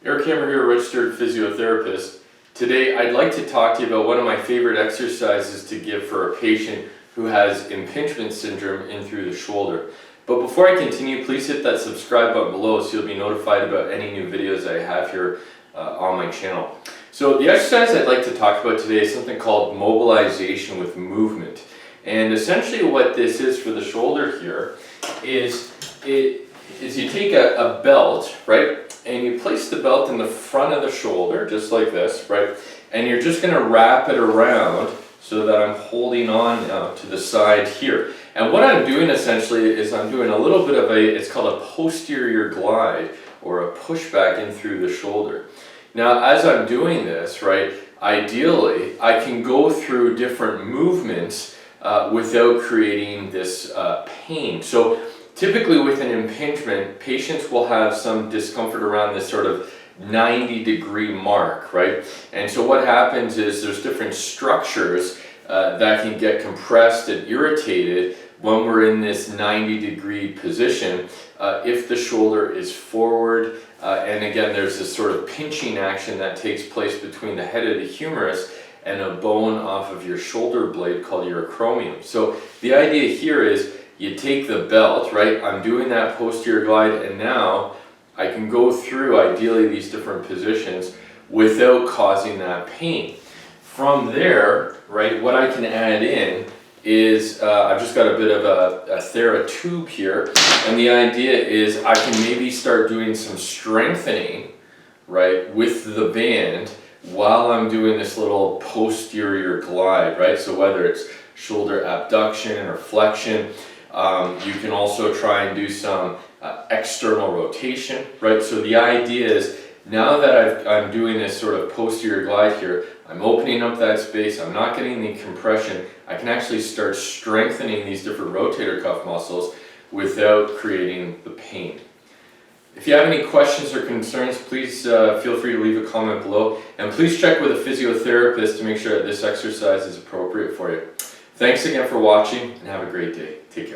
Eric Hammer here, registered physiotherapist. Today I'd like to talk to you about one of my favorite exercises to give for a patient who has impingement syndrome in through the shoulder. But before I continue, please hit that subscribe button below so you'll be notified about any new videos I have here on my channel. So the exercise I'd like to talk about today is something called mobilization with movement. And essentially what this is for the shoulder here is you take a belt, right? And you place the belt in the front of the shoulder, just like this, right? And you're just going to wrap it around so that I'm holding on now to the side here. And what I'm doing essentially is I'm doing a little bit of it's called a posterior glide, or a pushback in through the shoulder. Now, as I'm doing this, right, ideally, I can go through different movements without creating this pain. So typically with an impingement, patients will have some discomfort around this sort of 90-degree mark, right? And so what happens is there's different structures that can get compressed and irritated when we're in this 90-degree position if the shoulder is forward. And again, there's this sort of pinching action that takes place between the head of the humerus and a bone off of your shoulder blade called your acromion. So the idea here is you take the belt, right? I'm doing that posterior glide, and now I can go through ideally these different positions without causing that pain. From there, right, what I can add in is I've just got a bit of a Thera tube here, and the idea is I can maybe start doing some strengthening, right, with the band while I'm doing this little posterior glide, right? So whether it's shoulder abduction or flexion, you can also try and do some external rotation, right? So the idea is now that I'm doing this sort of posterior glide here, I'm opening up that space, I'm not getting the compression, I can actually start strengthening these different rotator cuff muscles without creating the pain. If you have any questions or concerns, please feel free to leave a comment below, and please check with a physiotherapist to make sure that this exercise is appropriate for you. Thanks again for watching, and have a great day. Take care.